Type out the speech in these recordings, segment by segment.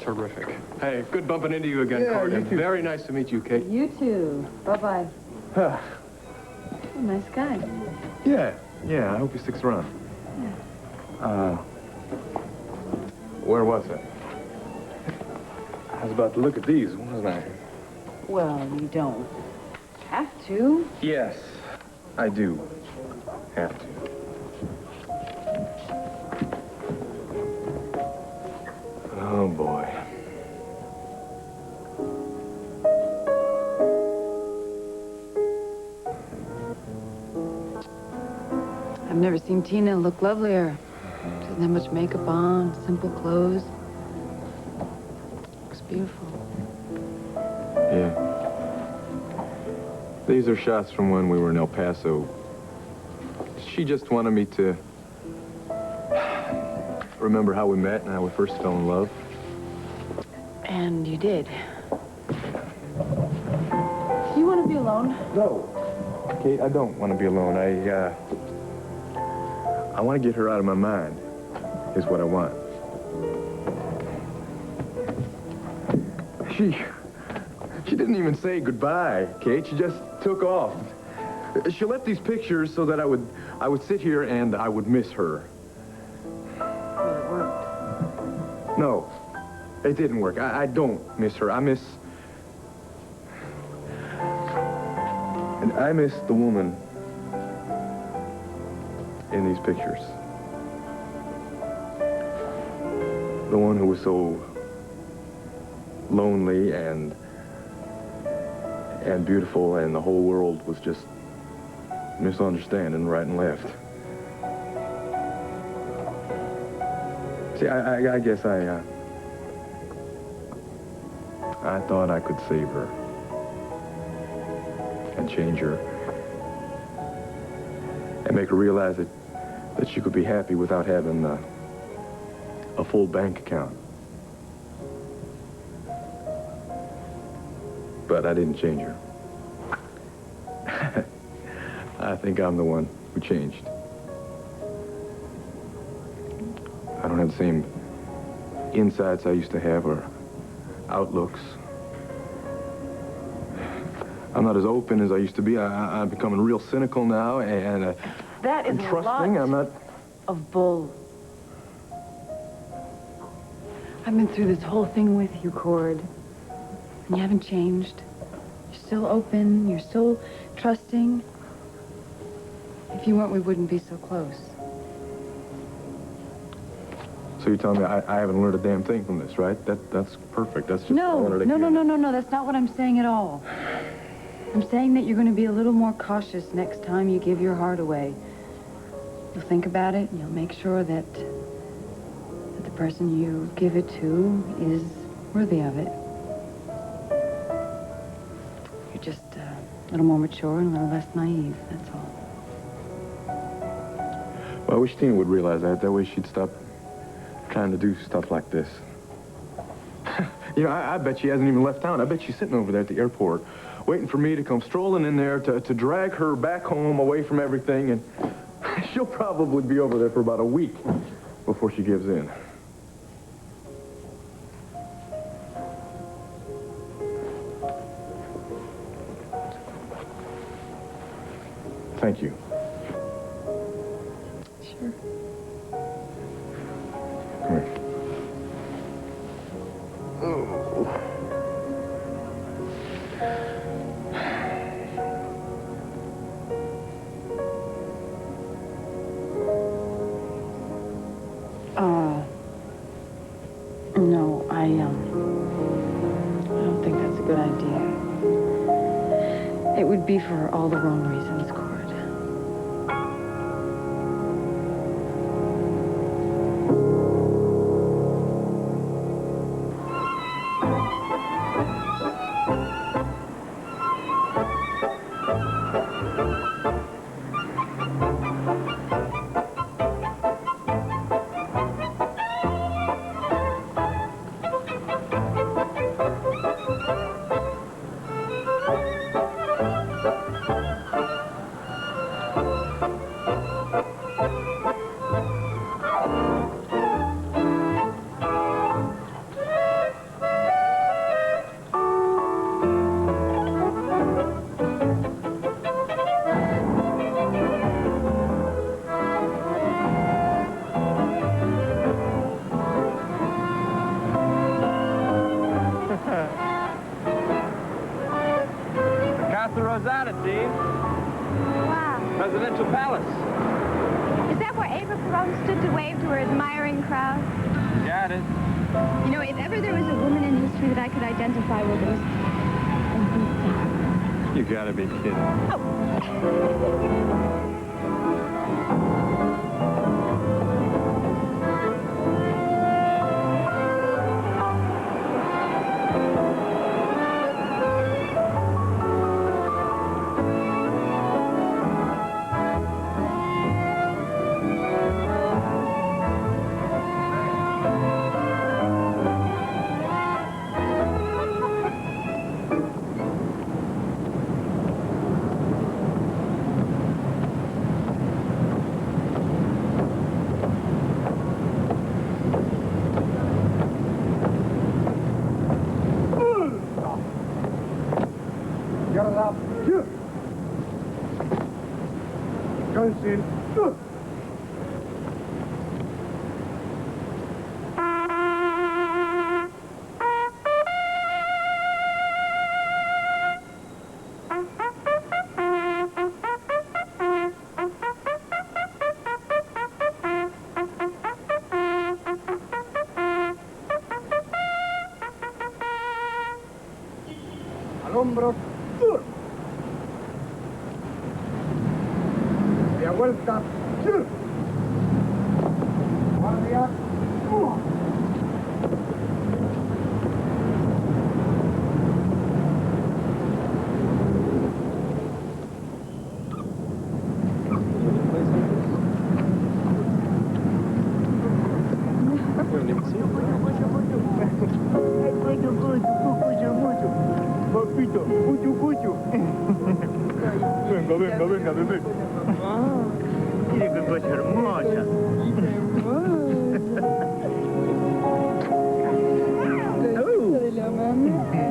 Terrific. Hey, good bumping into you again, Yeah, Cord. you And too. very nice to meet you, Kate. You too. Bye-bye. Huh. Oh, nice guy. Yeah, I hope he sticks around. Yeah. Where was I? I was about to look at these, wasn't I? Well, you don't have to. Yes, I do have to. Oh, boy. I've never seen Tina look lovelier. She doesn't have much makeup on, simple clothes. Looks beautiful. Yeah. These are shots from when we were in El Paso. She just wanted me to remember how we met and how we first fell in love. And you did. Do you want to be alone? No. Kate, I don't want to be alone. I want to get her out of my mind, is what I want. She didn't even say goodbye, Kate. She just took off. She left these pictures so that I would sit here and I would miss her. Well, it worked. No, it didn't work. I don't miss her. I miss the woman in these pictures. The one who was so lonely and beautiful, and the whole world was just misunderstanding right and left. See, I guess I thought I could save her and change her and make her realize that she could be happy without having a full bank account. But I didn't change her. I think I'm the one who changed. I don't have the same insights I used to have or outlooks. I'm not as open as I used to be. I'm becoming real cynical now and That is and a trusting. lot I'm not. of bull. I've been through this whole thing with you, Cord. And you haven't changed. You're still open. You're still trusting. If you weren't, we wouldn't be so close. So you're telling me I haven't learned a damn thing from this, right? That's perfect. That's just what I wanted to hear. No. That's not what I'm saying at all. I'm saying that you're going to be a little more cautious next time you give your heart away. You'll think about it, and you'll make sure that the person you give it to is worthy of it. You're just a little more mature and a little less naive, that's all. Well, I wish Tina would realize that. That way she'd stop trying to do stuff like this. You know, I bet she hasn't even left town. I bet she's sitting over there at the airport waiting for me to come strolling in there to drag her back home away from everything, and she'll probably be over there for about a week before she gives in. Thank you. Sure. Come here. Oh. No, I don't think that's a good idea. It would be for all the wrong reasons, Cord. was that, it seems? Wow. Presidential Palace. Is that where Ava Perón stood to wave to her admiring crowd? Yeah, it is. You know, if ever there was a woman in history that I could identify with, it was Ava. You gotta be kidding. Al hombro, sur. Y a vuelta, sur. Guardia, Papito, puchu, puchu. Venga, venga, venga, bebé. Mire qué cosa hermosa. De la mamita.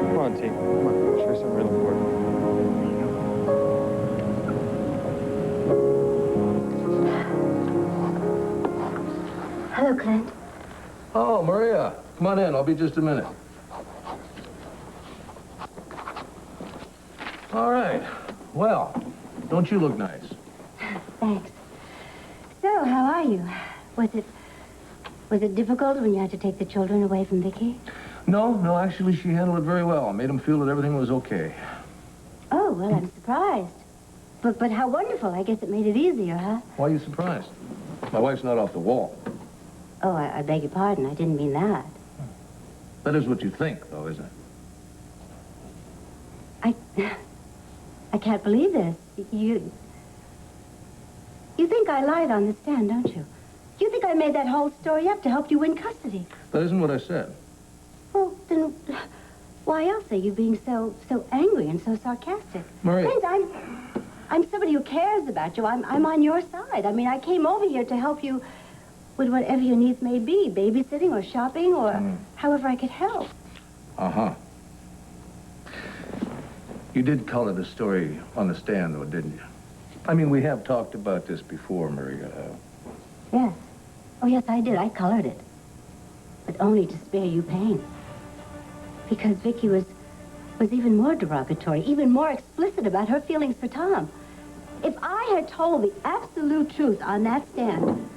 Come on, T. Come on. Show you something real important. Hello, Clint. Oh, Maria, come on in. I'll be just a minute. All right. Well, don't you look nice? Thanks. So, how are you? Was it difficult when you had to take the children away from Vicky? No, actually, she handled it very well. Made him feel that everything was okay. Oh, well, I'm surprised. But how wonderful. I guess it made it easier, huh? Why are you surprised? My wife's not off the wall. Oh, I beg your pardon. I didn't mean that. That is what you think, though, isn't it? I can't believe this. You think I lied on the stand, don't you? You think I made that whole story up to help you win custody? That isn't what I said. Well, then why else are you being so angry and so sarcastic? Maria. Clint, I'm somebody who cares about you. I'm on your side. I mean, I came over here to help you with whatever your needs may be, babysitting or shopping or however I could help. Uh-huh. You did color the story on the stand, though, didn't you? I mean, we have talked about this before, Maria. Yes. Oh, yes, I did. I colored it. But only to spare you pain. Because Vicky was even more derogatory, even more explicit about her feelings for Tom. If I had told the absolute truth on that stand,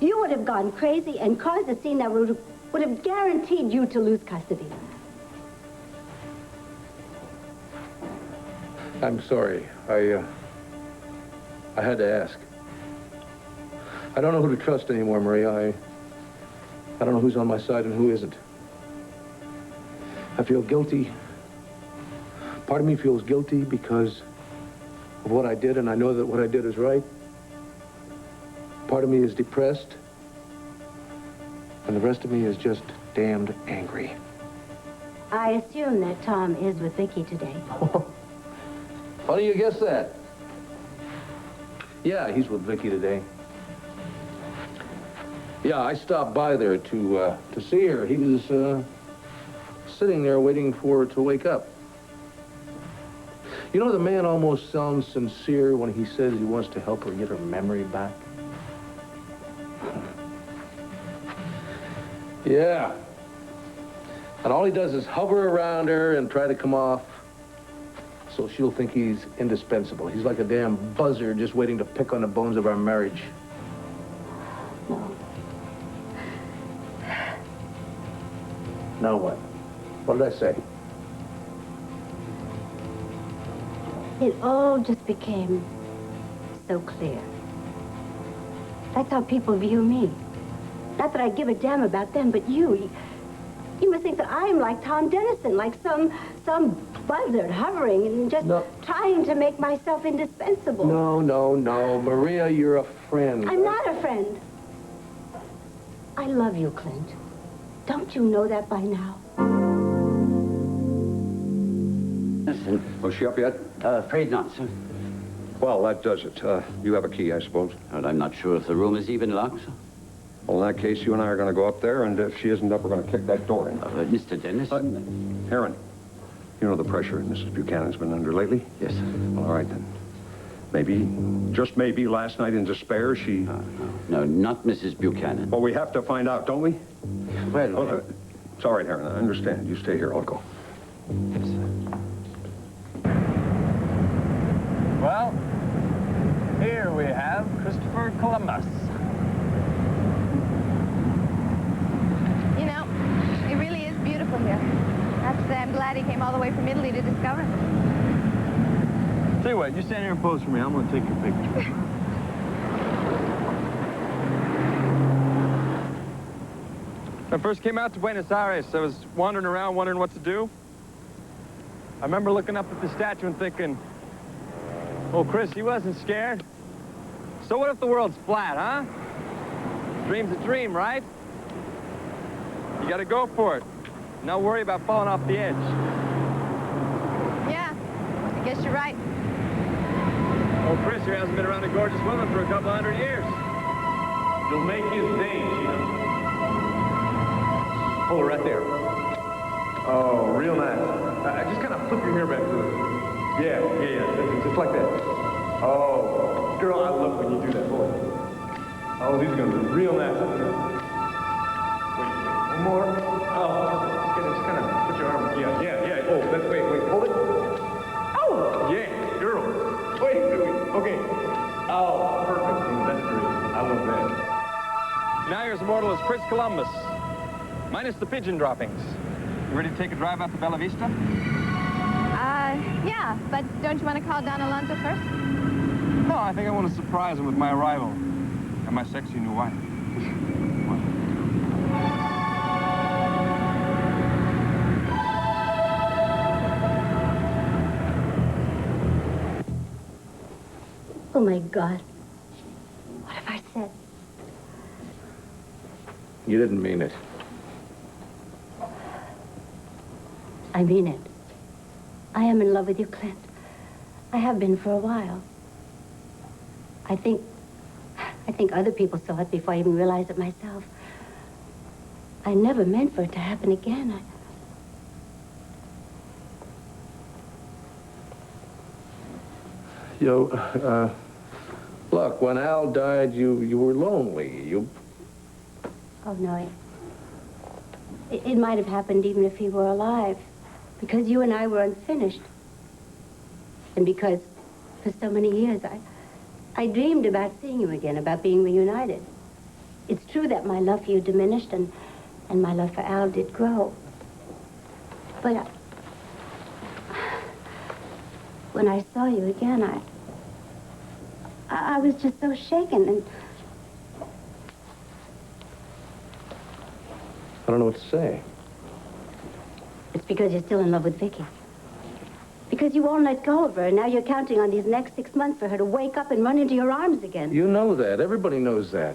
you would have gone crazy and caused a scene that would have guaranteed you to lose custody. I'm sorry. I had to ask. I don't know who to trust anymore, Maria. I don't know who's on my side and who isn't. I feel guilty. Part of me feels guilty because of what I did, and I know that what I did is right. Part of me is depressed, and the rest of me is just damned angry. I assume that Tom is with Vicky today. How do you guess that? Yeah, he's with Vicky today. Yeah, I stopped by there to see her. He was sitting there waiting for her to wake up. You know, the man almost sounds sincere when he says he wants to help her get her memory back. Yeah. And all he does is hover around her and try to come off so she'll think he's indispensable. He's like a damn buzzard just waiting to pick on the bones of our marriage. No. Now what? What did I say? It all just became so clear. That's how people view me. Not that I give a damn about them, but you must think that I'm like Tom Dennison, like some buzzard hovering and just trying to make myself indispensable. No. Maria, you're a friend. I'm not a friend. I love you, Clint. Don't you know that by now? Was she up yet? Afraid not, sir. Well, that does it. You have a key, I suppose. Well, I'm not sure if the room is even locked, sir. Well, in that case, you and I are going to go up there, and if she isn't up, we're going to kick that door in. Mr. Dennis? Aaron, you know the pressure Mrs. Buchanan's been under lately? Yes, sir. All right, then. Maybe, just maybe, last night in despair, she... No, not Mrs. Buchanan. Well, we have to find out, don't we? Well, it's all right, Aaron. I understand. You stay here. I'll go. yes, sir. Well, here we have Christopher Columbus. You know, it really is beautiful here. I have to say, I'm glad he came all the way from Italy to discover it. Tell you what, you stand here and pose for me. I'm going to take your picture. When I first came out to Buenos Aires, I was wandering around wondering what to do. I remember looking up at the statue and thinking, oh, Chris, he wasn't scared. So what if the world's flat, huh? Dream's a dream, right? You gotta go for it. Not worry about falling off the edge. Yeah, I guess you're right. Oh, Chris here hasn't been around a gorgeous woman for a couple 100 years. You'll make his day, Gina. Oh, right there. Oh, real nice. Just kind of flip your hair back to it. Yeah. Just like that. Oh, girl, I love when you do that, boy. Oh, these are going to be real nice. Wait, one more. Oh, just kind of put your arm. Yeah. Oh, that's, wait, hold it. Oh, yeah, girl. Wait. Okay. Oh, perfect. That's great. I love that. Now you're as immortal as Chris Columbus, minus the pigeon droppings. You ready to take a drive out to Bella Vista? Yeah, but don't you want to call Don Alonso first? No, I think I want to surprise him with my arrival and my sexy new wife. Oh, my God. What have I said? You didn't mean it. I mean it. I am in love with you, Clint. I have been for a while. I think other people saw it before I even realized it myself. I never meant for it to happen again. Look, when Al died, you were lonely. Oh, no. It might have happened even if he were alive. Because you and I were unfinished. And because for so many years I dreamed about seeing you again, about being reunited. It's true that my love for you diminished and my love for Al did grow. But when I saw you again, I was just so shaken and... I don't know what to say. It's because you're still in love with Vicky. Because you won't let go of her, and now you're counting on these next 6 months for her to wake up and run into your arms again. You know that. Everybody knows that.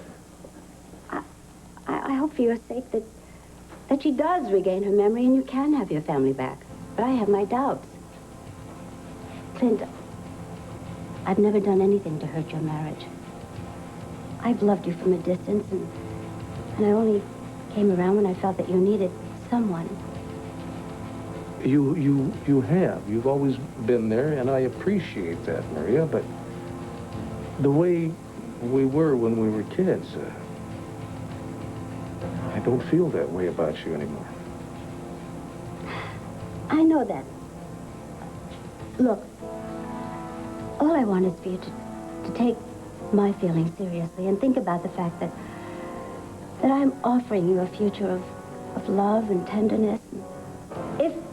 I hope for your sake that she does regain her memory and you can have your family back. But I have my doubts. Clint, I've never done anything to hurt your marriage. I've loved you from a distance, and I only came around when I felt that you needed someone. You have. You've always been there, and I appreciate that, Maria, but the way we were when we were kids, I don't feel that way about you anymore. I know that. Look, all I want is for you to take my feelings seriously and think about the fact that I'm offering you a future of love and tenderness.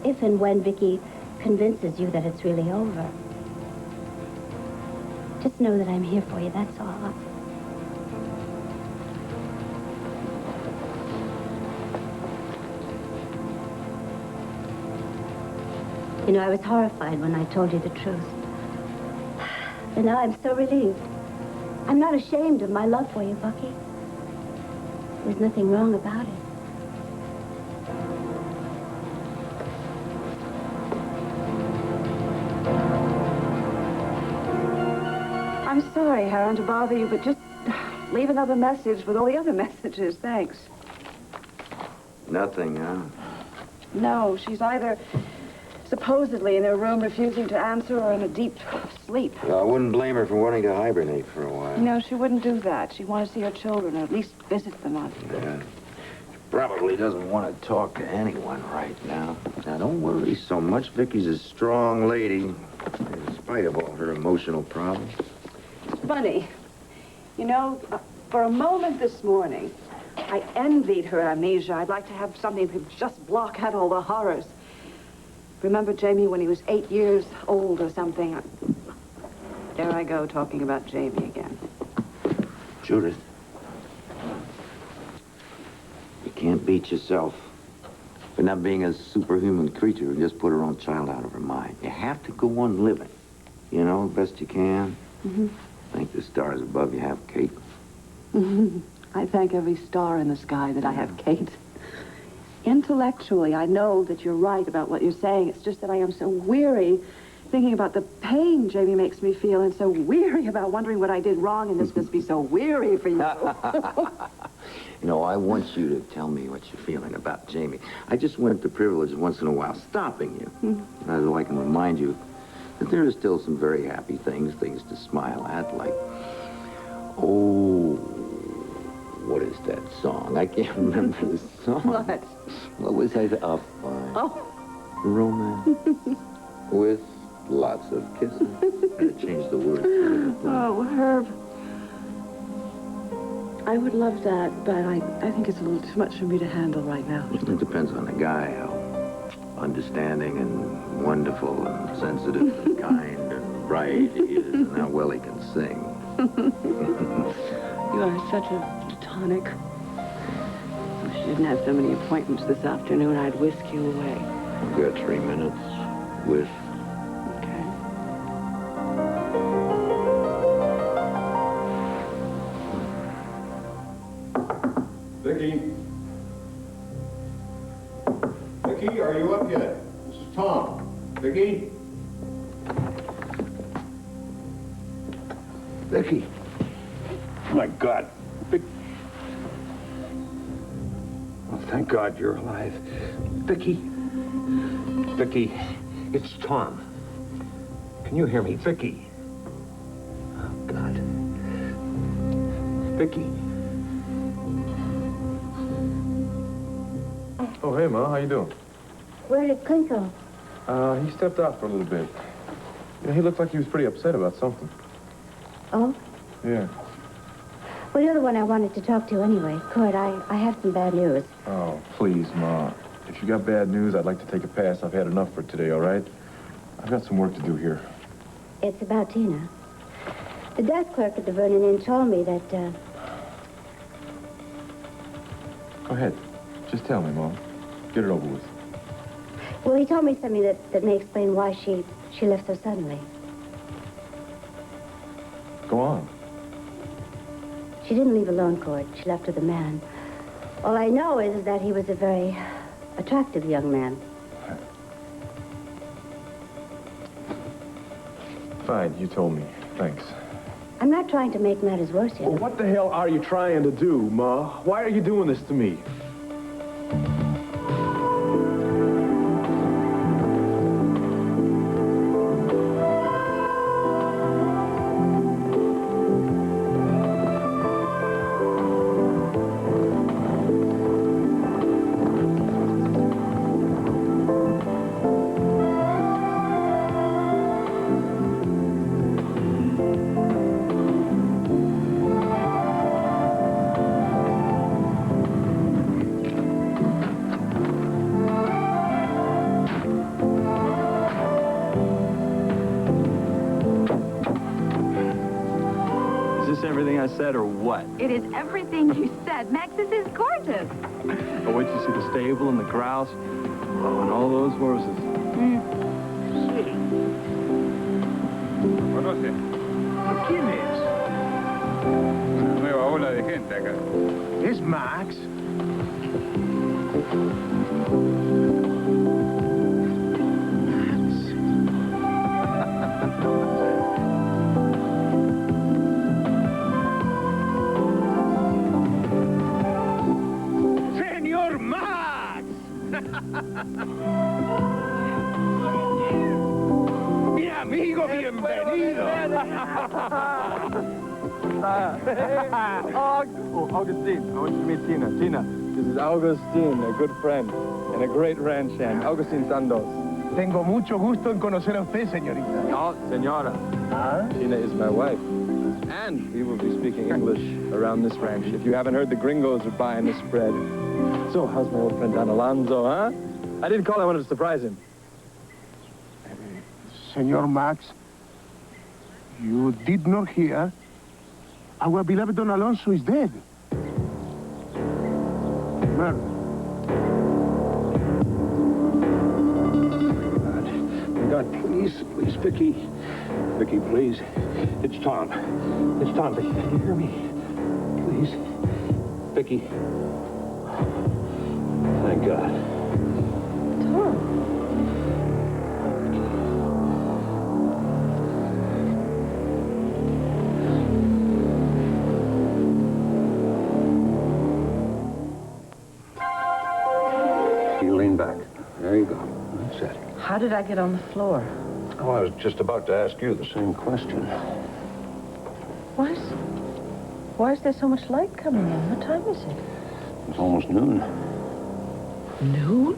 If and when Vicky convinces you that it's really over, just know that I'm here for you, that's all. You know, I was horrified when I told you the truth. And now I'm so relieved. I'm not ashamed of my love for you, Bucky. There's nothing wrong about it. I'm sorry, Heron, to bother you, but just leave another message with all the other messages. Thanks. Nothing, huh? No, she's either supposedly in her room refusing to answer or in a deep sleep. Well, I wouldn't blame her for wanting to hibernate for a while. No, she wouldn't do that. She'd want to see her children, or at least visit them on. Yeah. She probably doesn't want to talk to anyone right now. Now, don't worry so much. Vicky's a strong lady, in spite of all her emotional problems. Funny. You know, for a moment this morning, I envied her amnesia. I'd like to have something that could just block out all the horrors. Remember Jamie when he was 8 years old or something? There I go, talking about Jamie again. Judith, you can't beat yourself for not being a superhuman creature who just put her own child out of her mind. You have to go on living, you know, best you can. Mm-hmm. Thank the stars above you have Kate. Mm-hmm. I thank every star in the sky that I have Kate. Intellectually, I know that you're right about what you're saying. It's just that I am so weary thinking about the pain Jamie makes me feel, and so weary about wondering what I did wrong, and this must be so weary for you. You know, I want you to tell me what you're feeling about Jamie. I just want the privilege once in a while stopping you. So I can remind you that there are still some very happy things to smile at, like, oh, what is that song? I can't remember the song. What? What was I? Oh, fine. Oh. Romance with lots of kisses. I changed the words. Oh, Herb. I would love that, but I think it's a little too much for me to handle right now. It depends on the guy, how understanding and wonderful and sensitive and kind and bright he is, and how well he can sing. You are such a tonic. If you didn't have so many appointments this afternoon, I'd whisk you away. We've got 3 minutes with... Okay. Vicky? Vicky, are you up yet? This is Tom. Vicky? Vicky. Oh, my God. Oh, thank God you're alive. Vicky. Vicky, it's Tom. Can you hear me? Vicky. Oh, God. Vicky. Oh, hey, Ma, how you doing? Where did Clint go? He stepped out for a little bit. You know, he looked like he was pretty upset about something. Oh? Yeah. Well, you're the one I wanted to talk to anyway. Court, I have some bad news. Oh, please, Ma. If you got bad news, I'd like to take a pass. I've had enough for today, all right? I've got some work to do here. It's about Tina. The desk clerk at the Vernon Inn told me that, Go ahead. Just tell me, Mom. Get it over with. well, he told me something that may explain why she left so suddenly. Go on. She didn't leave alone, Court. She left with a man. All I know is that he was a very attractive young man. Fine, you told me. Thanks. I'm not trying to make matters worse here. Well, what the hell are you trying to do, Ma? Why are you doing this to me? this everything I said, or what? It is everything you said. Max, this is gorgeous. Oh, wait till you see the stable and the grouse. Oh, and all those horses. ¿Conoce? ¿Quién es? Una nueva ola de gente acá. Es Max. ¡Señor Max! ¡Mi amigo, bienvenido! Oh, Augustine, I want you to meet Tina. Tina, this is Augustine, a good friend and a great ranch hand. Augustine Sandos. Tengo mucho gusto en conocer a usted, señorita. No, senora. Tina is my wife. And we will be speaking English around this ranch. If you haven't heard, the gringos are buying this spread. So, how's my old friend Don Alonzo, huh? I didn't call, I wanted to surprise him. Senor Max, you did not hear. Our beloved Don Alonso is dead. Murdered. God, please, Vicky. Vicky, please. It's Tom. It's Tom. Can you hear me? Please. Vicky. Thank God. Tom. You lean back. There you go. That's it. How did I get on the floor? Oh, I was just about to ask you the same question. Why is there so much light coming in? What time is it? It's almost noon. Noon?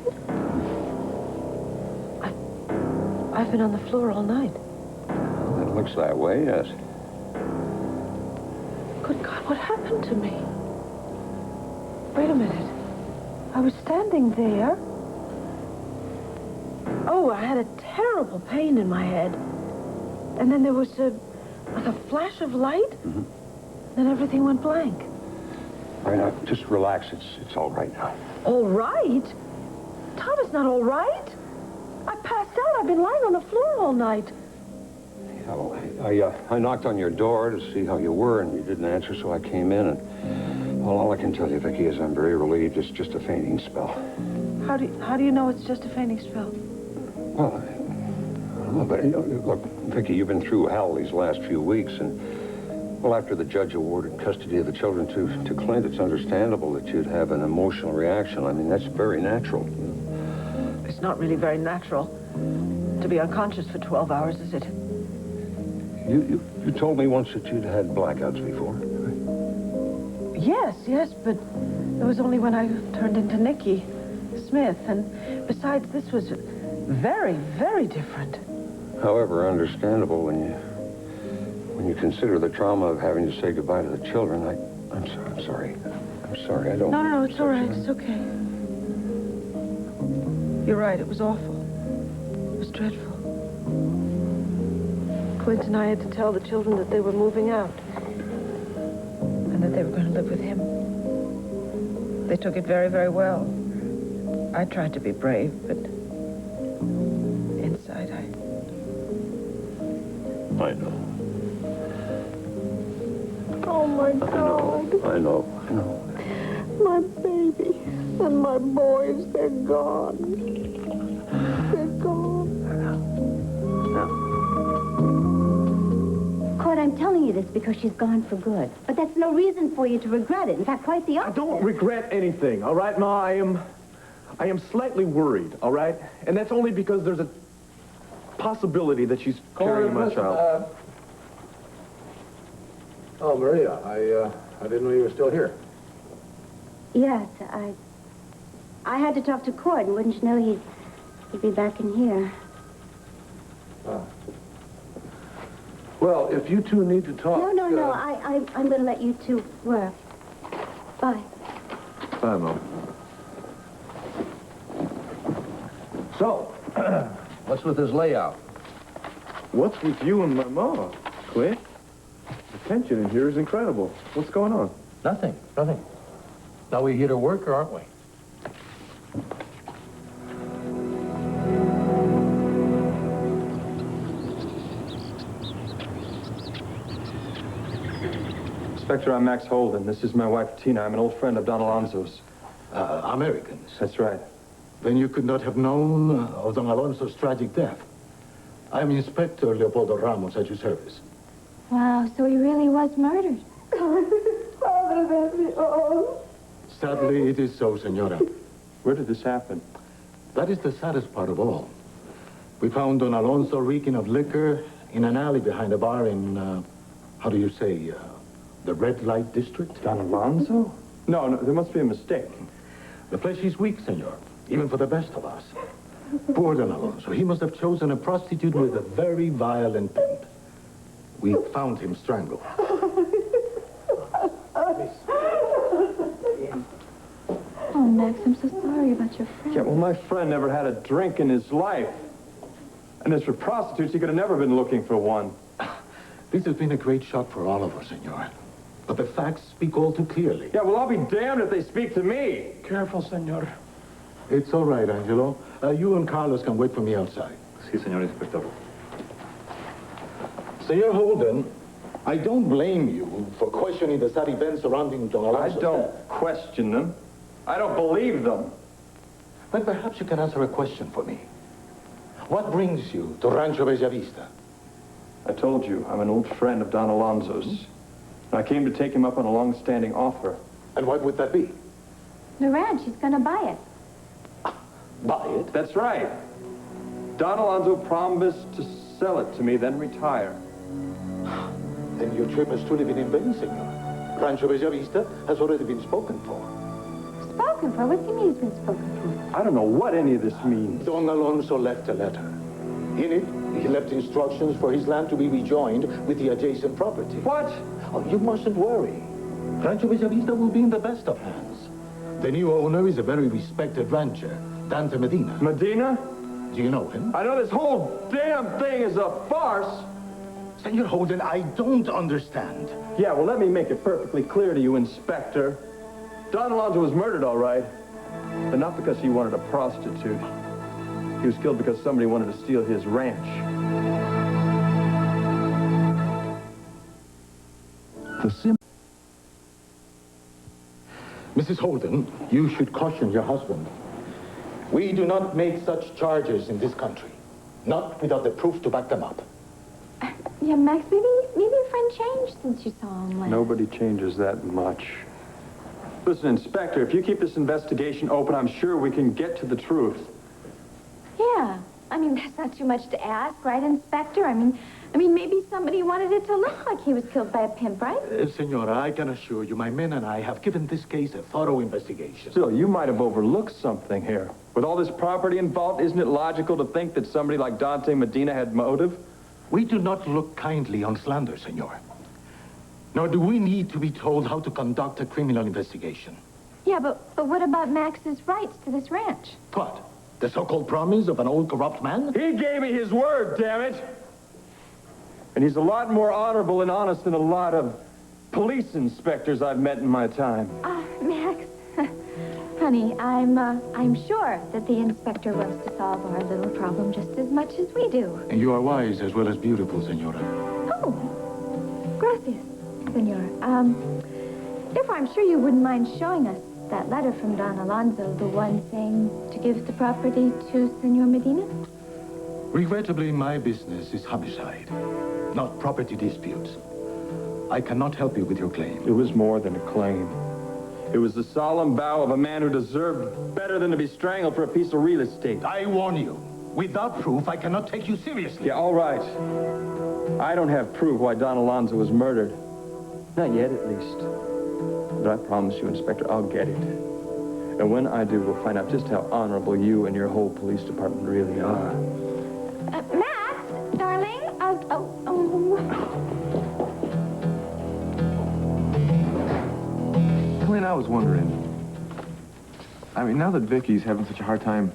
I've been on the floor all night. Well, it looks that way, yes. Good God, what happened to me? Wait a minute. I was standing there. Oh, I had a terrible pain in my head. And then there was like a flash of light. Mm-hmm. Then everything went blank. All right, now, just relax. It's all right now. All right? Tom, it's not all right. I passed out. I've been lying on the floor all night. Yeah, well, I knocked on your door to see how you were, and you didn't answer, so I came in, and well, all I can tell you, Vicky, is I'm very relieved. It's just a fainting spell. How do you know it's just a fainting spell? Well, I don't know, but, look, Vicky, you've been through hell these last few weeks, and, well, after the judge awarded custody of the children to Clint, it's understandable that you'd have an emotional reaction. I mean, that's very natural. It's not really very natural to be unconscious for 12 hours, is it? You told me once that you'd had blackouts before. Yes, but it was only when I turned into Nicky Smith, and besides, this was very, very different. However, understandable when you consider the trauma of having to say goodbye to the children. I'm sorry. I'm sorry. I don't... No, it's all right. It's okay. You're right. It was awful. It was dreadful. Clint and I had to tell the children that they were moving out and that they were going to live with him. They took it very, very well. I tried to be brave, but inside I know. Oh, my God. I know. My baby and my boys, they're gone. They're gone. Cord, I'm telling you this because she's gone for good. But that's no reason for you to regret it. In fact, quite the opposite. I don't regret anything, all right, Ma? I am slightly worried, all right? And that's only because there's a possibility that she's carrying my child. Oh, Maria, I didn't know you were still here. Yes, I had to talk to Cord, and wouldn't you know he'd be back in here. Well, if you two need to talk... No, I'm going to let you two work. Bye. Bye, Mom. So, what's with this layout? What's with you and my mom, Clint? tension in here is incredible. What's going on? Nothing. Now we're here to work, or aren't we? Inspector, I'm Max Holden. This is my wife, Tina. I'm an old friend of Don Alonso's. Americans. That's right. Then you could not have known of Don Alonso's tragic death. I'm Inspector Leopoldo Ramos at your service. Wow, so he really was murdered. Sadly, it is so, Senora. Where did this happen? That is the saddest part of all. We found Don Alonso reeking of liquor in an alley behind a bar in, how do you say, the red light district? Don Alonso? No, there must be a mistake. The flesh is weak, senor, even for the best of us. Poor Don Alonso. He must have chosen a prostitute with a very vile intent. We found him strangled. Oh, Max, I'm so sorry about your friend. Yeah, well, my friend never had a drink in his life. And as for prostitutes, he could have never been looking for one. This has been a great shock for all of us, senor. But the facts speak all too clearly. Yeah, well, I'll be damned if they speak to me. Careful, senor. It's all right, Angelo. You and Carlos can wait for me outside. Si, Senor Inspector. Senor Holden, I don't blame you for questioning the sad events surrounding Don Alonso's I don't death. question them. I don't believe them. But perhaps you can answer a question for me. What brings you to Rancho Bellavista? I told you, I'm an old friend of Don Alonso's. I came to take him up on a long-standing offer. And what would that be? The ranch, he's gonna buy it. Buy it? That's right. Don Alonso promised to sell it to me, then retire. Then your trip has truly been in vain, senor. Rancho Bellavista has already been spoken for. Spoken for? What's he mean he's been spoken for? I don't know what any of this means. Don Alonso left a letter. In it, he left instructions for his land to be rejoined with the adjacent property. What? Oh, you mustn't worry. Rancho Bellavista will be in the best of hands. The new owner is a very respected rancher, Dante Medina. Medina? Do you know him? I know this whole damn thing is a farce. Senor Holden, I don't understand. Yeah, well, let me make it perfectly clear to you, Inspector. Don Alonso was murdered, all right. But not because he wanted a prostitute. He was killed because somebody wanted to steal his ranch. Mrs. Holden, you should caution your husband. We do not make such charges in this country. Not without the proof to back them up. Yeah, Max, maybe your friend changed since you saw him last. Nobody changes that much. Listen, Inspector, if you keep this investigation open, I'm sure we can get to the truth. Yeah, I mean, that's not too much to ask, right, Inspector? I mean, maybe somebody wanted it to look like he was killed by a pimp, right? Senora, I can assure you, my men and I have given this case a thorough investigation. Still, you might have overlooked something here. With all this property involved, isn't it logical to think that somebody like Dante Medina had motive? We do not look kindly on slander, senor. Nor do we need to be told how to conduct a criminal investigation. Yeah, but what about Max's rights to this ranch? What? The so-called promise of an old corrupt man? He gave me his word, damn it! And he's a lot more honorable and honest than a lot of police inspectors I've met in my time. Max, honey, I'm sure that the inspector wants to solve our little problem just as much as we do. And you are wise as well as beautiful, senora. Oh, gracias, senor. Therefore, I'm sure you wouldn't mind showing us that letter from Don Alonso, the one saying to give the property to Senor Medina? Regrettably, my business is homicide, not property disputes. I cannot help you with your claim. It was more than a claim. It was the solemn vow of a man who deserved better than to be strangled for a piece of real estate. I warn you, without proof, I cannot take you seriously. Yeah, all right. I don't have proof why Don Alonso was murdered. Not yet, at least. But I promise you, Inspector, I'll get it. And when I do, we'll find out just how honorable you and your whole police department really are. Max, darling, Clint, I was wondering. I mean, now that Vicky's having such a hard time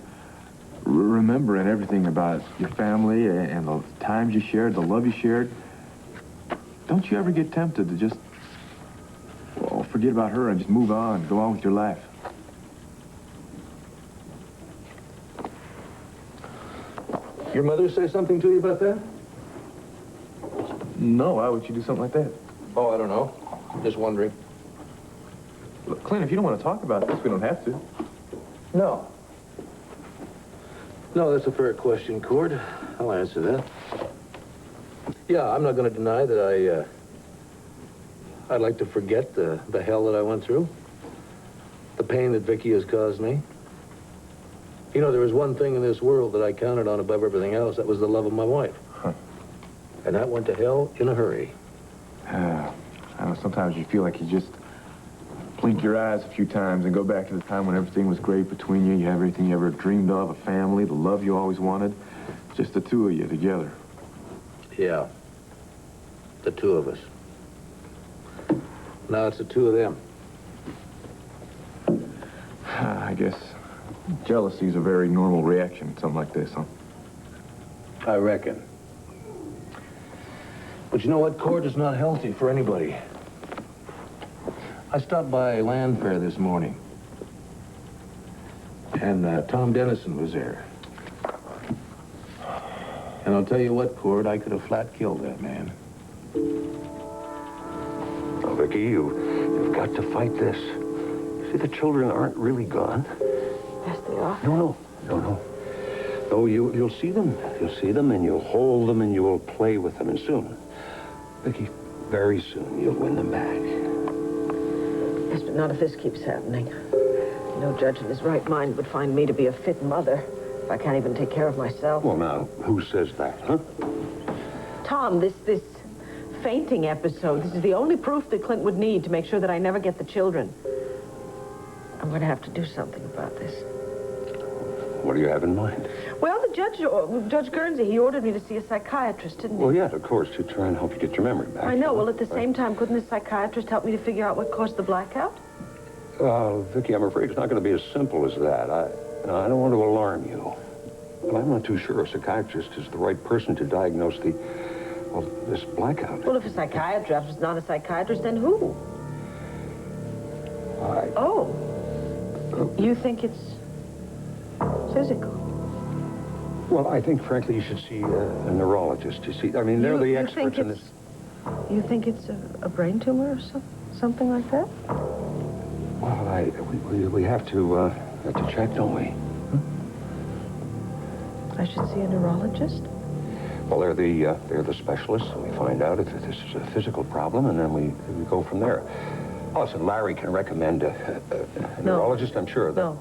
remembering everything about your family and the times you shared, the love you shared, Don't you ever get tempted to just, well, forget about her and just move on, go on with your life? Your mother say something to you about that? No, why would you do something like that? Oh, I don't know. Just wondering. Look, Clint, if you don't want to talk about this, we don't have to. No. No, that's a fair question, Cord. I'll answer that. Yeah, I'm not going to deny that I'd like to forget the hell that I went through. The pain that Vicky has caused me. You know, there was one thing in this world that I counted on above everything else. That was the love of my wife. Huh. And that went to hell in a hurry. I know sometimes you feel like you just blink your eyes a few times and go back to the time when everything was great between you. You have everything you ever dreamed of, a family, the love you always wanted. Just the two of you together. Yeah. The two of us. Now it's the two of them. I guess jealousy is a very normal reaction to something like this, huh? I reckon. But you know what, Cord? Is not healthy for anybody. I stopped by Land Fair this morning. And Tom Dennison was there. And I'll tell you what, Cord, I could have flat killed that man. Oh, Vicky, you've got to fight this. See, the children aren't really gone. Yes, they are. No. No, you'll see them. You'll see them, and you'll hold them, and you will play with them. And soon, Vicky, very soon, you'll win them back. Yes, but not if this keeps happening. No judge in his right mind would find me to be a fit mother if I can't even take care of myself. Well, now, who says that, huh? Tom, this fainting episode, this is the only proof that Clint would need to make sure that I never get the children. I'm going to have to do something about this. What do you have in mind? Well, Judge Guernsey, he ordered me to see a psychiatrist, didn't he? Well, yeah, of course, to try and help you get your memory back. I know. Well, at the same time, couldn't the psychiatrist help me to figure out what caused the blackout? Vicky, I'm afraid it's not going to be as simple as that. I don't want to alarm you, but I'm not too sure a psychiatrist is the right person to diagnose this blackout. Well, if a psychiatrist is not a psychiatrist, then who? You think it's physical? Well, I think, frankly, you should see a neurologist to see. I mean, they're the experts in this. You think it's a brain tumor or something like that? Well, we have to check, don't we? I should see a neurologist? Well, they're the specialists, and we find out if this is a physical problem, and then we go from there. Listen, Larry can recommend a neurologist, I'm sure. No,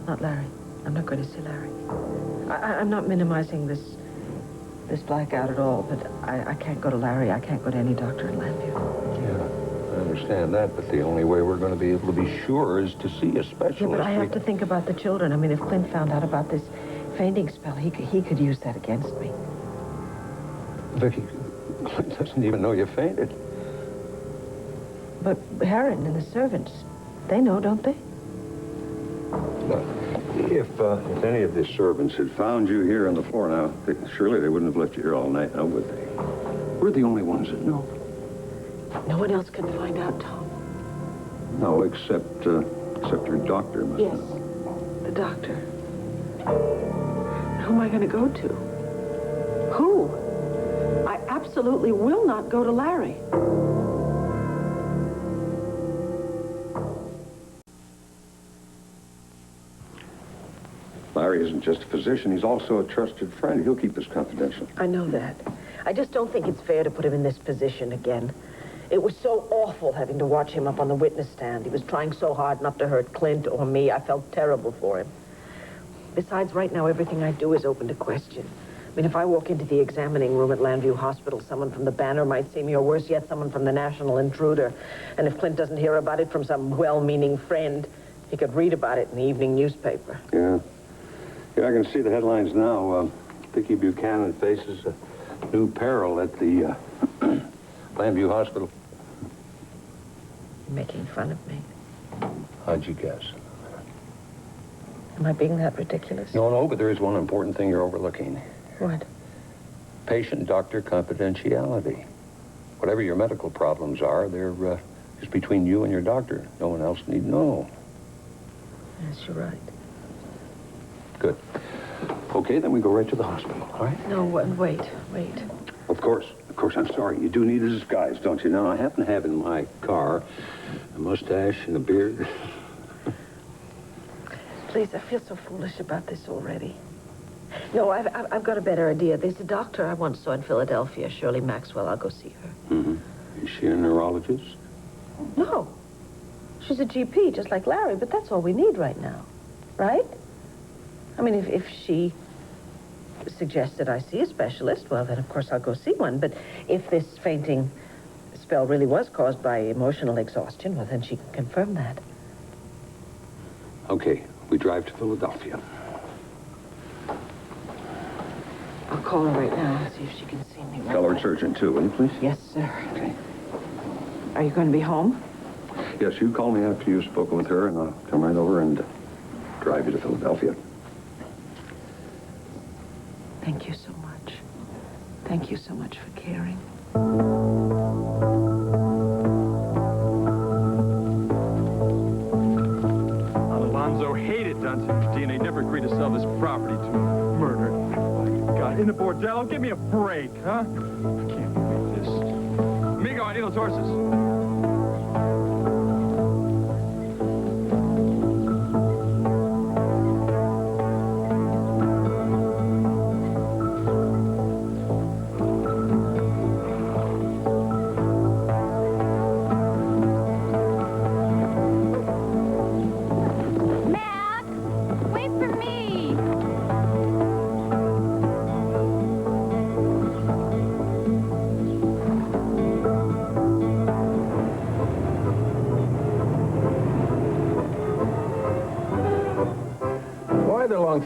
not Larry. I'm not going to see Larry. I'm not minimizing this blackout at all, but I can't go to Larry. I can't go to any doctor in Landview. Yeah, I understand that, but the only way we're going to be able to be sure is to see a specialist. Yeah, but I have to think about the children. I mean, if Clint found out about this fainting spell, he could use that against me. Vicky, Clint doesn't even know you fainted. But Heron and the servants, they know, don't they? If any of the servants had found you here on the floor now, surely they wouldn't have left you here all night, now would they? We're the only ones that know. No one else can find out, Tom. No, except your doctor must Yes, know. the doctor. Who am I going to go to? Who? I absolutely will not go to Larry. Larry isn't just a physician, he's also a trusted friend. He'll keep this confidential. I know that. I just don't think it's fair to put him in this position again. It was so awful having to watch him up on the witness stand. He was trying so hard not to hurt Clint or me. I felt terrible for him. Besides, right now, everything I do is open to question. I mean, if I walk into the examining room at Landview Hospital, someone from the Banner might see me, or worse yet, someone from the National Intruder. And if Clint doesn't hear about it from some well-meaning friend, he could read about it in the evening newspaper. Yeah. Yeah, I can see the headlines now. Vicky Buchanan faces a new peril at the Landview Hospital. You're making fun of me. How'd you guess? Am I being that ridiculous? No, but there is one important thing you're overlooking. What? Patient-doctor confidentiality. What whatever your medical problems are, they're just between you and your doctor. No one else need know. Yes, you're right. Good. Okay, then we go right to the hospital, all right? No, wait. Of course, I'm sorry. You do need a disguise, don't you? Now, I happen to have in my car a mustache and a beard. Please, I feel so foolish about this already. No, I've got a better idea. There's a doctor I once saw in Philadelphia, Shirley Maxwell. I'll go see her. Mm-hmm. Is she a neurologist? No. She's a GP, just like Larry, but that's all we need right now. Right? I mean, if she suggested I see a specialist, well, then, of course, I'll go see one. But if this fainting spell really was caused by emotional exhaustion, well, then she can confirm that. Okay, we drive to Philadelphia. I'll call her right now and see if she can see me. Tell her it's urgent, too, will you, please? Yes, sir. Okay. Are you going to be home? Yes, you call me after you've spoken with her, and I'll come right over and drive you to Philadelphia. Thank you so much. Thank you so much for caring. Alonzo hated Dunson's DNA. Never agreed to sell this property to murder. My God, in the bordello? Give me a break, huh? I can't believe this. Amigo, I need those horses.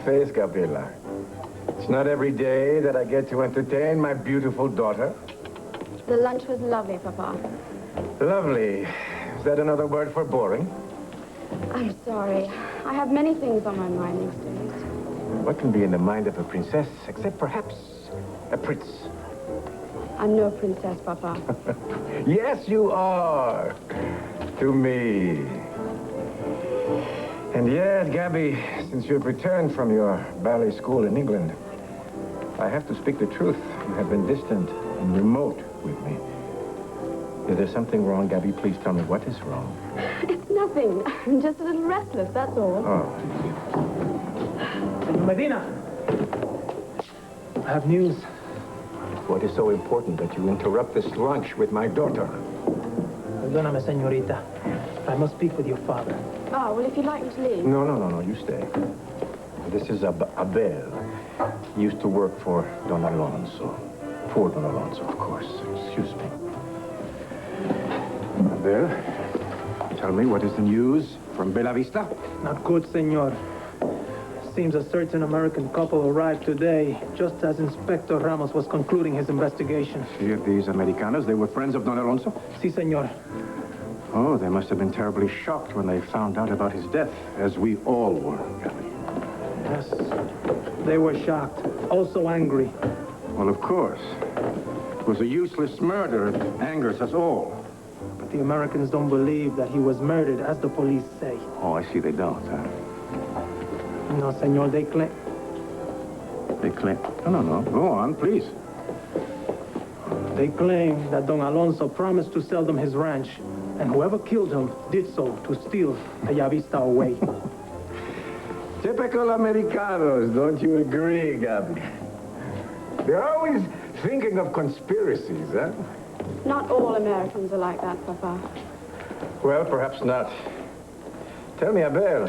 Face, Gabriela. It's not every day that I get to entertain my beautiful daughter. The lunch was lovely, Papa. Lovely. Is that another word for boring? I'm sorry. I have many things on my mind these days. What can be in the mind of a princess, except perhaps a prince? I'm no princess, Papa. Yes, you are. To me. And yet, Gabby, since you've returned from your ballet school in England, I have to speak the truth. You have been distant and remote with me. Is there something wrong, Gabby? Please tell me what is wrong. It's nothing. I'm just a little restless, that's all. Senor Medina, I have news. What is so important that you interrupt this lunch with my daughter? Perdóname, señorita. I must speak with your father. Oh, well, if you'd like me to leave. No, you stay. This is Abel. He used to work for Don Alonso. For Don Alonso, of course. Excuse me. Abel, tell me, what is the news from Bella Vista? Not good, senor. Seems a certain American couple arrived today, just as Inspector Ramos was concluding his investigation. See if these Americanos, they were friends of Don Alonso? Si, senor. Oh, they must have been terribly shocked when they found out about his death, as we all were, Gabby. Yes, they were shocked, also angry. Well, of course. It was a useless murder. It angers us all. But the Americans don't believe that he was murdered, as the police say. Oh, I see they don't, huh? No, senor, they claim... They claim... No. Go on, please. They claim that Don Alonso promised to sell them his ranch, and whoever killed him did so to steal the Yavista away. Typical Americanos, don't you agree, Gabby? They're always thinking of conspiracies, huh? Not all Americans are like that, Papa. Well, perhaps not. Tell me, Abel,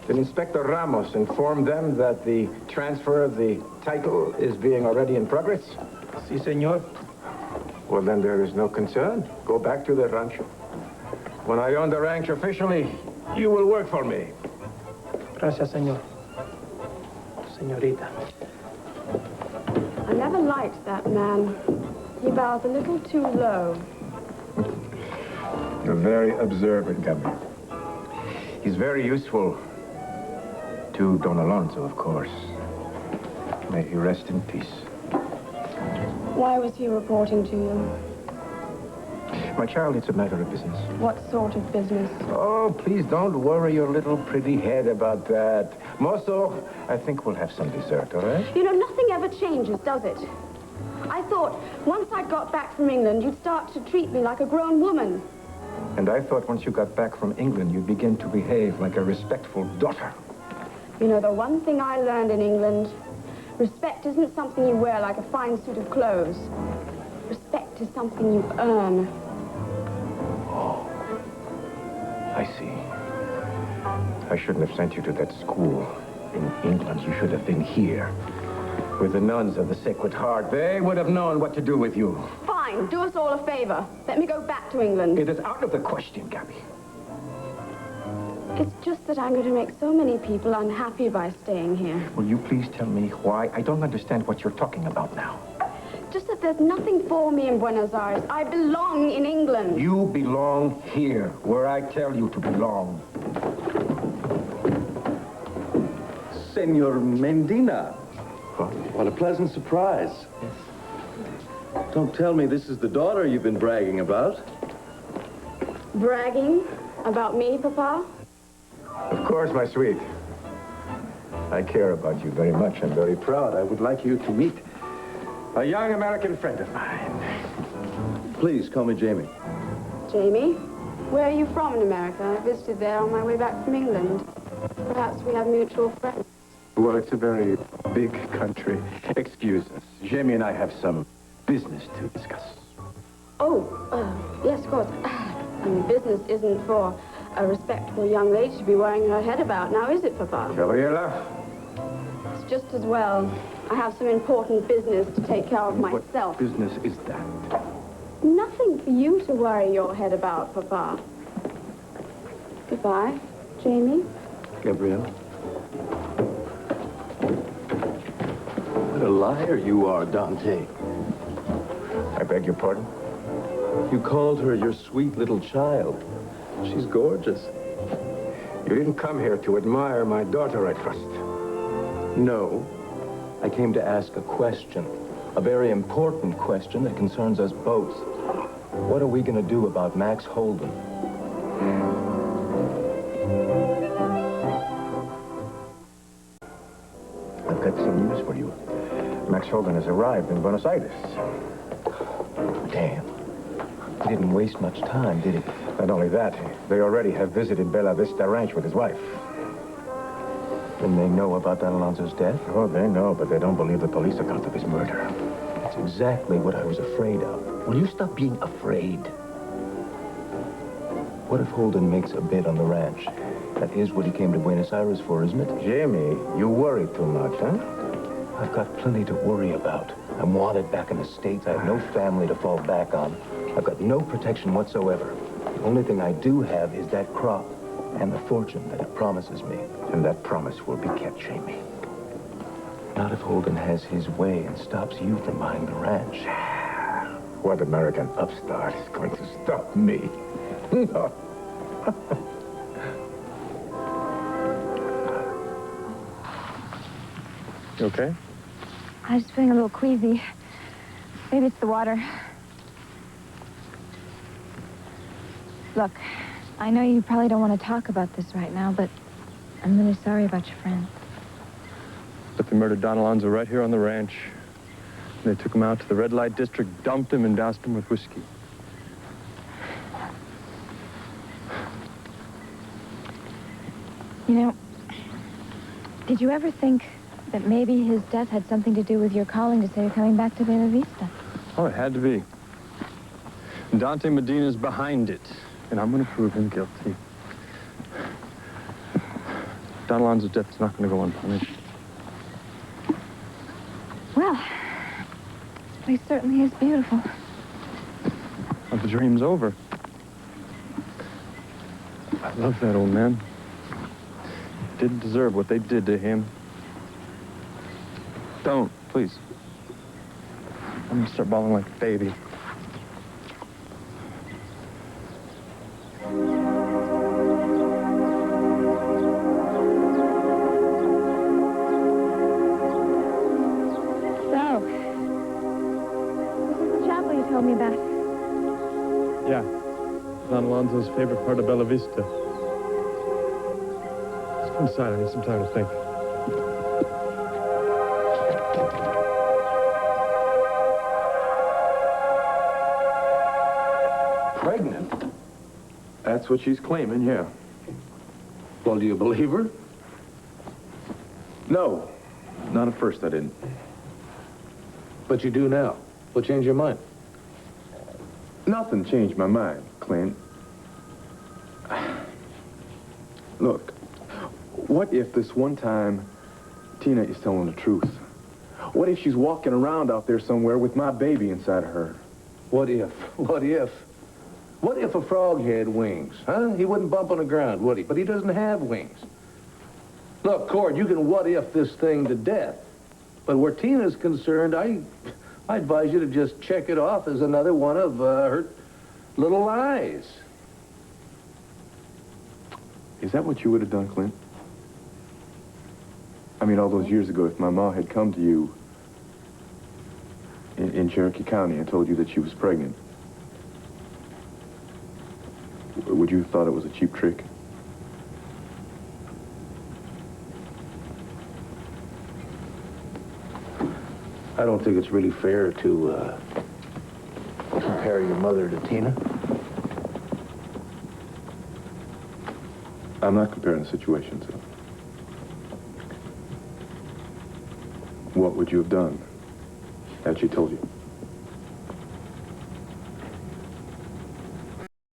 did Inspector Ramos inform them that the transfer of the title is being already in progress? Si, senor. Well, then there is no concern. Go back to the rancho. When I own the ranch officially, you will work for me. Gracias, senor. Señorita. I never liked that man. He bows a little too low. You're very observant, Gabby. He's very useful to Don Alonso, of course. May he rest in peace. Why was he reporting to you? my child, it's a matter of business. What sort of business? Oh, please don't worry your little pretty head about that. Mozo, I think we'll have some dessert, all right? You know, nothing ever changes, does it? I thought once I got back from England, you'd start to treat me like a grown woman. And I thought once you got back from England, you'd begin to behave like a respectful daughter. You know, the one thing I learned in England, respect isn't something you wear like a fine suit of clothes. Respect is something you earn. Oh, I see. I shouldn't have sent you to that school in England. You should have been here with the nuns of the Sacred Heart. They would have known what to do with you. Fine, do us all a favor. Let me go back to England. It is out of the question, Gabby. It's just that I'm going to make so many people unhappy by staying here. Will you please tell me why? I don't understand what you're talking about now. Just that there's nothing for me in Buenos Aires. I belong in England. You belong here, where I tell you to belong. Senor Mendina. What a pleasant surprise. Yes. Don't tell me this is the daughter you've been bragging about. Bragging? About me, Papa? Of course, my sweet. I care about you very much. I'm very proud. I would like you to meet a young American friend of mine. Please, call me Jamie. Jamie? Where are you from in America? I visited there on my way back from England. Perhaps we have mutual friends. Well, it's a very big country. Excuse us. Jamie and I have some business to discuss. Oh, yes, of course. I mean, business isn't for a respectable young lady to be worrying her head about, now is it, Papa? Gabriela? It's just as well. I have some important business to take care of myself. What business is that? Nothing for you to worry your head about, Papa. Goodbye, Jamie. Gabrielle. What a liar you are, Dante. I beg your pardon? You called her your sweet little child. She's gorgeous. You didn't come here to admire my daughter, I trust. No. I came to ask a question. A very important question that concerns us both. What are we going to do about Max Holden? I've got some news for you. Max Holden has arrived in Buenos Aires. Damn. He didn't waste much time, did he? Not only that, they already have visited Bella Vista Ranch with his wife. And they know about Don Alonso's death? Oh, they know, but they don't believe the police account of his murder. That's exactly what I was afraid of. Will you stop being afraid? What if Holden makes a bid on the ranch? That is what he came to Buenos Aires for, isn't it? Jamie, you worry too much, huh? I've got plenty to worry about. I'm wanted back in the States. I have no family to fall back on. I've got no protection whatsoever. The only thing I do have is that crop and the fortune that it promises me. And that promise will be kept, Jamie. Not if Holden has his way and stops you from buying the ranch. What American upstart is going to stop me? No. You okay? I was feeling a little queasy. Maybe it's the water. Look, I know you probably don't want to talk about this right now, but I'm really sorry about your friend. But they murdered Don Alonso right here on the ranch. And they took him out to the red light district, dumped him, and doused him with whiskey. You know, did you ever think that maybe his death had something to do with your calling to say you're coming back to Bella Vista? Oh, it had to be. Dante Medina's behind it, and I'm going to prove him guilty. Don Alonso's death is not going to go unpunished. Well, this place certainly is beautiful. But the dream's over. I love that old man. Didn't deserve what they did to him. Don't, please. I'm gonna start bawling like a baby. So, this is the chapel you told me about. Yeah. Alonzo's favorite part of Bella Vista. Let's go inside. I need some time to think. Pregnant? That's what she's claiming, yeah. Well, do you believe her? No, not at first I didn't. But you do now. What changed your mind? Nothing changed my mind, Clint. Look, what if this one time Tina is telling the truth? What if she's walking around out there somewhere with my baby inside of her? What if? What if? What if a frog had wings, huh? He wouldn't bump on the ground, would he? But he doesn't have wings. Look, Cord, you can what if this thing to death. But where Tina's concerned, I advise you to just check it off as another one of her little lies. Is that what you would have done, Clint? I mean, all those years ago, if my mom had come to you in Cherokee County and told you that she was pregnant, would you have thought it was a cheap trick? I don't think it's really fair to compare your mother to Tina. I'm not comparing the situations. What would you have done had she told you?